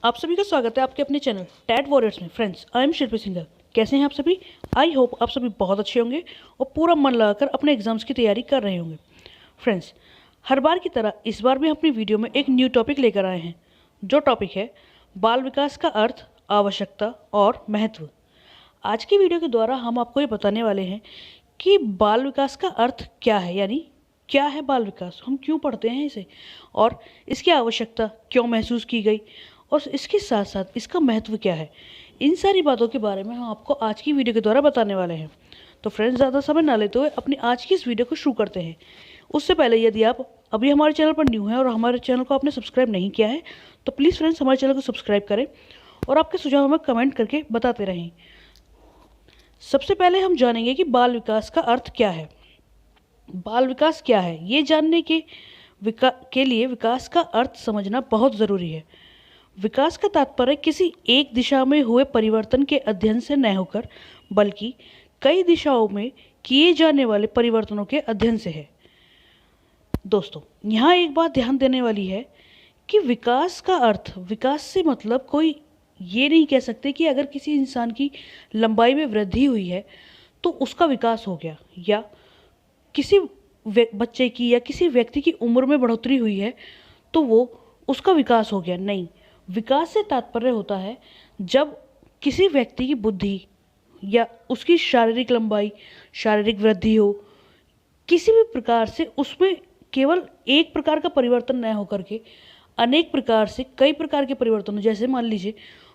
आप सभी का स्वागत है आपके अपने चैनल टैट वॉरियर्स में। Friends, I am Shilpi singer. कैसे हैं आप सभी? आई होप आप सभी बहुत अच्छे होंगे और पूरा मन लगाकर अपने एग्जाम्स की तैयारी कर रहे होंगे। फ्रेंड्स, हर बार की तरह इस बार भी अपनी वीडियो में एक न्यू टॉपिक लेकर आए हैं, जो टॉपिक है बाल विकास का अर्थ, आवश्यकता और महत्व। आज की वीडियो के द्वारा हम आपको ये बताने वाले हैं कि बाल विकास का अर्थ क्या है, यानी क्या है बाल विकास, हम क्यों पढ़ते हैं इसे और इसकी आवश्यकता क्यों महसूस की गई और इसके साथ साथ इसका महत्व क्या है। इन सारी बातों के बारे में हम आपको आज की वीडियो के द्वारा बताने वाले हैं। तो फ्रेंड्स, ज़्यादा समय ना लेते हुए अपनी आज की इस वीडियो को शुरू करते हैं। उससे पहले यदि आप अभी हमारे चैनल पर न्यू हैं और हमारे चैनल को आपने सब्सक्राइब नहीं किया है तो प्लीज़ फ्रेंड्स हमारे चैनल को सब्सक्राइब करें और आपके सुझाव हमें कमेंट करके बताते रहें। सबसे पहले हम जानेंगे कि बाल विकास का अर्थ क्या है। बाल विकास क्या है, ये जानने के लिए विकास का अर्थ समझना बहुत ज़रूरी है। विकास का तात्पर्य किसी एक दिशा में हुए परिवर्तन के अध्ययन से न होकर बल्कि कई दिशाओं में किए जाने वाले परिवर्तनों के अध्ययन से है। दोस्तों, यहाँ एक बात ध्यान देने वाली है कि विकास का अर्थ, विकास से मतलब कोई ये नहीं कह सकते कि अगर किसी इंसान की लंबाई में वृद्धि हुई है तो उसका विकास हो गया, या किसी बच्चे की या किसी व्यक्ति की उम्र में बढ़ोतरी हुई है तो वो उसका विकास हो गया। नहीं, विकास से तात्पर्य होता है जब किसी व्यक्ति की बुद्धि या उसकी शारीरिक लंबाई, शारीरिक वृद्धि हो, किसी भी प्रकार से उसमें केवल एक प्रकार का परिवर्तन न होकर के अनेक प्रकार से कई प्रकार के परिवर्तन हो। जैसे मान लीजिए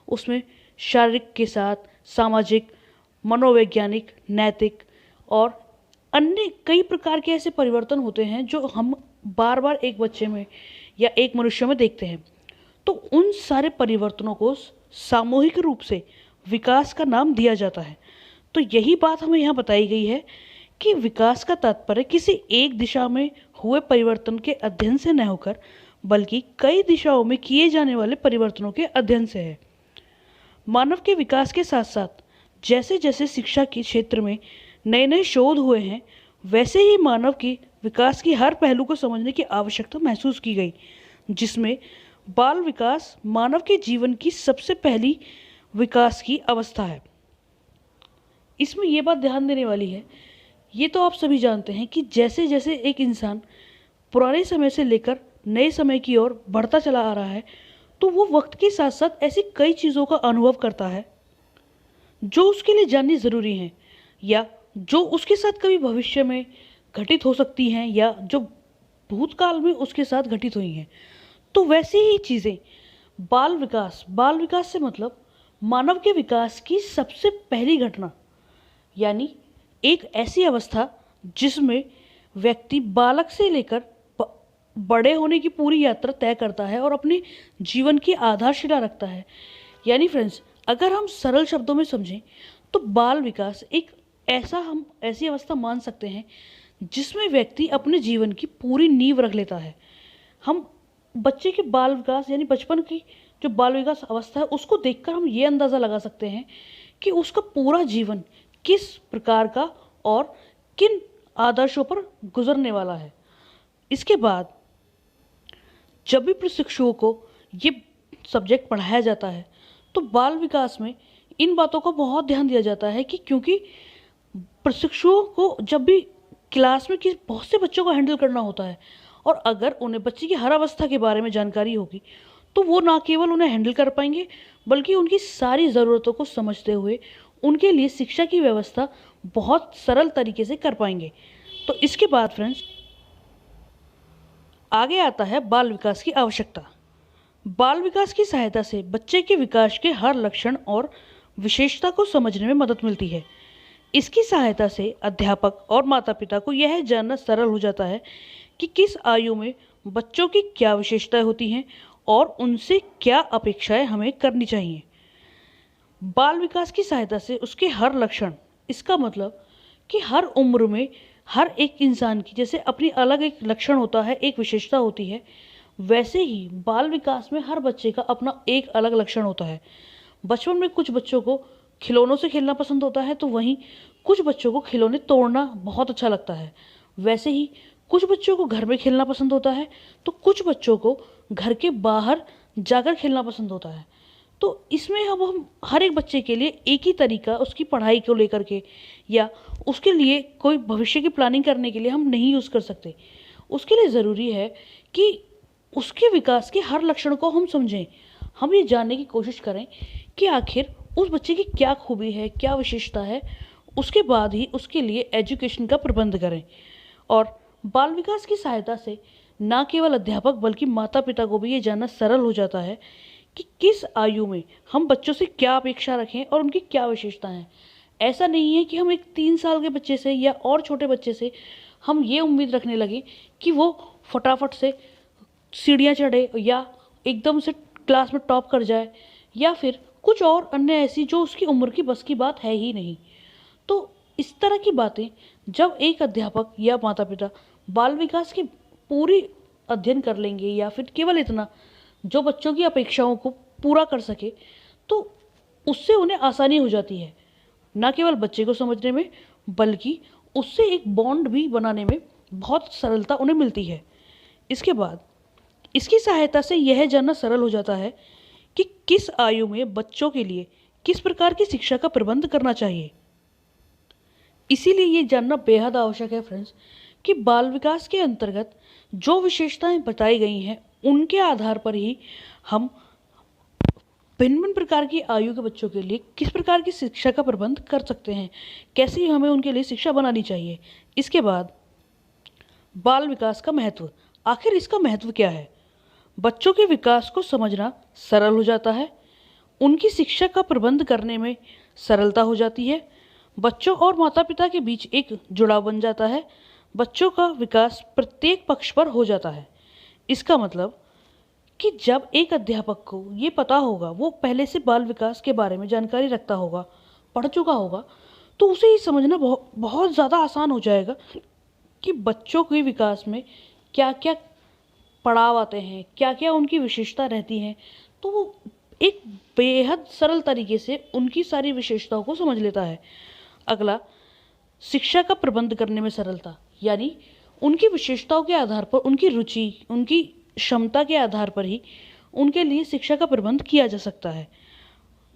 उसमें शारीरिक के साथ सामाजिक, मनोवैज्ञानिक, नैतिक और अन्य कई प्रकार के ऐसे परिवर्तन होते हैं जो हम बार बार एक बच्चे में या एक मनुष्य में देखते हैं। तो उन सारे परिवर्तनों को सामूहिक रूप से विकास का नाम दिया जाता है। तो यही बात हमें यहाँ बताई गई है कि विकास का तात्पर्य किसी एक दिशा में हुए परिवर्तन के अध्ययन से न होकर बल्कि कई दिशाओं में किए जाने वाले परिवर्तनों के अध्ययन से है। मानव के विकास के साथ साथ जैसे जैसे शिक्षा के क्षेत्र में नए नए शोध हुए हैं, वैसे ही मानव के विकास की हर पहलू को समझने की आवश्यकता महसूस की गई, जिसमें बाल विकास मानव के जीवन की सबसे पहली विकास की अवस्था है। इसमें यह बात ध्यान देने वाली है, ये तो आप सभी जानते हैं कि जैसे जैसे एक इंसान पुराने समय से लेकर नए समय की ओर बढ़ता चला आ रहा है तो वो वक्त के साथ साथ ऐसी कई चीज़ों का अनुभव करता है जो उसके लिए जाननी ज़रूरी हैं या जो उसके साथ कभी भविष्य में घटित हो सकती हैं या जो भूतकाल में उसके साथ घटित हुई हैं। तो वैसी ही चीज़ें बाल विकास से मतलब मानव के विकास की सबसे पहली घटना, यानी एक ऐसी अवस्था जिसमें व्यक्ति बालक से लेकर बड़े होने की पूरी यात्रा तय करता है और अपने जीवन की आधारशिला रखता है। यानी फ्रेंड्स, अगर हम सरल शब्दों में समझें तो बाल विकास एक हम ऐसी अवस्था मान सकते हैं जिसमें व्यक्ति अपने जीवन की पूरी नींव रख लेता है। हम बच्चे के बाल विकास यानी बचपन की जो बाल विकास अवस्था है उसको देखकर हम ये अंदाज़ा लगा सकते हैं कि उसका पूरा जीवन किस प्रकार का और किन आदर्शों पर गुजरने वाला है। इसके बाद जब भी प्रशिक्षुओं को ये सब्जेक्ट पढ़ाया जाता है तो बाल विकास में इन बातों का बहुत ध्यान दिया जाता है कि क्योंकि प्रशिक्षुओं को जब भी क्लास में बहुत से बच्चों को हैंडल करना होता है और अगर उन्हें बच्चे की हर अवस्था के बारे में जानकारी होगी तो वो ना केवल उन्हें हैंडल कर पाएंगे बल्कि उनकी सारी ज़रूरतों को समझते हुए उनके लिए शिक्षा की व्यवस्था बहुत सरल तरीके से कर पाएंगे। तो इसके बाद फ्रेंड्स आगे आता है बाल विकास की आवश्यकता। बाल विकास की सहायता से बच्चे के विकास के हर लक्षण और विशेषता को समझने में मदद मिलती है। इसकी सहायता से अध्यापक और माता पिता को यह जानना सरल हो जाता है कि किस आयु में बच्चों की क्या विशेषताएं होती हैं और उनसे क्या अपेक्षाएं हमें करनी चाहिए। बाल विकास की सहायता से उसके हर लक्षण, इसका मतलब कि हर उम्र में हर एक इंसान की जैसे अपनी अलग एक लक्षण होता है, एक विशेषता होती है, वैसे ही बाल विकास में हर बच्चे का अपना एक अलग लक्षण होता है। बचपन में कुछ बच्चों को खिलौनों से खेलना पसंद होता है तो वहीं कुछ बच्चों को खिलौने तोड़ना बहुत अच्छा लगता है। वैसे ही कुछ बच्चों को घर में खेलना पसंद होता है तो कुछ बच्चों को घर के बाहर जाकर खेलना पसंद होता है। तो इसमें अब हम हर एक बच्चे के लिए एक ही तरीका उसकी पढ़ाई को लेकर के या उसके लिए कोई भविष्य की प्लानिंग करने के लिए हम नहीं यूज़ कर सकते। उसके लिए ज़रूरी है कि उसके विकास के हर लक्षण को हम समझें। हम ये जानने की कोशिश करें कि आखिर उस बच्चे की क्या खूबी है, क्या विशेषता है, उसके बाद ही उसके लिए एजुकेशन का प्रबंध करें। और बाल विकास की सहायता से न केवल अध्यापक बल्कि माता पिता को भी ये जानना सरल हो जाता है कि किस आयु में हम बच्चों से क्या अपेक्षा रखें और उनकी क्या विशेषताएं हैं। ऐसा नहीं है कि हम एक 3 साल के बच्चे से या और छोटे बच्चे से हम ये उम्मीद रखने लगे कि वो फटाफट से सीढ़ियाँ चढ़े या एकदम से क्लास में टॉप कर जाए या फिर कुछ और अन्य ऐसी जो उसकी उम्र की बस की बात है ही नहीं। तो इस तरह की बातें जब एक अध्यापक या माता पिता बाल विकास की पूरी अध्ययन कर लेंगे या फिर केवल इतना जो बच्चों की अपेक्षाओं को पूरा कर सके, तो उससे उन्हें आसानी हो जाती है न केवल बच्चे को समझने में बल्कि उससे एक बॉन्ड भी बनाने में बहुत सरलता उन्हें मिलती है। इसके बाद इसकी सहायता से यह जानना सरल हो जाता है कि किस आयु में बच्चों के लिए किस प्रकार की शिक्षा का प्रबंध करना चाहिए। इसीलिए ये जानना बेहद आवश्यक है फ्रेंड्स कि बाल विकास के अंतर्गत जो विशेषताएं बताई गई हैं उनके आधार पर ही हम भिन्न भिन्न प्रकार की आयु के बच्चों के लिए किस प्रकार की शिक्षा का प्रबंध कर सकते हैं, कैसे हमें उनके लिए शिक्षा बनानी चाहिए। इसके बाद बाल विकास का महत्व, आखिर इसका महत्व क्या है। बच्चों के विकास को समझना सरल हो जाता है, उनकी शिक्षा का प्रबंध करने में सरलता हो जाती है, बच्चों और माता पिता के बीच एक जुड़ाव बन जाता है, बच्चों का विकास प्रत्येक पक्ष पर हो जाता है। इसका मतलब कि जब एक अध्यापक को ये पता होगा, वो पहले से बाल विकास के बारे में जानकारी रखता होगा, पढ़ चुका होगा, तो उसे ये समझना बहुत ज़्यादा आसान हो जाएगा कि बच्चों के विकास में क्या क्या पड़ाव आते हैं, क्या क्या उनकी विशेषता रहती हैं। तो वो एक बेहद सरल तरीके से उनकी सारी विशेषताओं को समझ लेता है। अगला, शिक्षा का प्रबंध करने में सरलता, यानी उनकी विशेषताओं के आधार पर, उनकी रुचि, उनकी क्षमता के आधार पर ही उनके लिए शिक्षा का प्रबंध किया जा सकता है।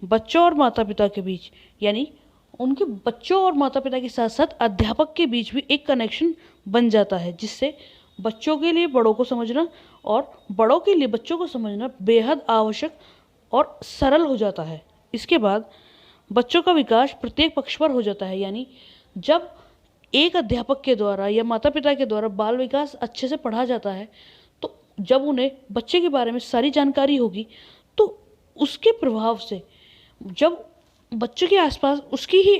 बच्चों और माता पिता के बीच, यानी उनके बच्चों और माता पिता के साथ साथ अध्यापक के बीच भी एक कनेक्शन बन जाता है, जिससे बच्चों के लिए बड़ों को समझना और बड़ों के लिए बच्चों को समझना बेहद आवश्यक और सरल हो जाता है। इसके बाद बच्चों का विकास प्रत्येक पक्ष पर हो जाता है, यानी जब एक अध्यापक के द्वारा या माता पिता के द्वारा बाल विकास अच्छे से पढ़ा जाता है, तो जब उन्हें बच्चे के बारे में सारी जानकारी होगी, तो उसके प्रभाव से जब बच्चे के आसपास उसकी ही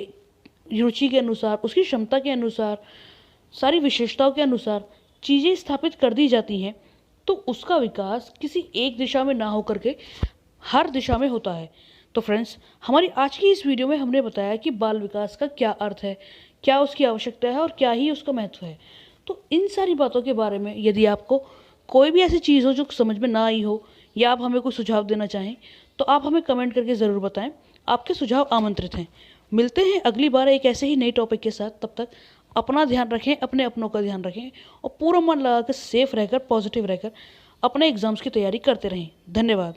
रुचि के अनुसार, उसकी क्षमता के अनुसार, सारी विशेषताओं के अनुसार चीज़ें स्थापित कर दी जाती हैं, तो उसका विकास किसी एक दिशा में ना होकर के हर दिशा में होता है। तो फ्रेंड्स, हमारी आज की इस वीडियो में हमने बताया कि बाल विकास का क्या अर्थ है, क्या उसकी आवश्यकता है और क्या ही उसका महत्व है। तो इन सारी बातों के बारे में यदि आपको कोई भी ऐसी चीज़ हो जो समझ में ना आई हो या आप हमें कोई सुझाव देना चाहें, तो आप हमें कमेंट करके ज़रूर बताएं। आपके सुझाव आमंत्रित हैं। मिलते हैं अगली बार एक ऐसे ही नई टॉपिक के साथ। तब तक अपना ध्यान रखें, अपने अपनों का ध्यान रखें और पूरा मन लगा कर, सेफ रहकर, पॉजिटिव रहकर अपने एग्ज़ाम्स की तैयारी करते रहें। धन्यवाद।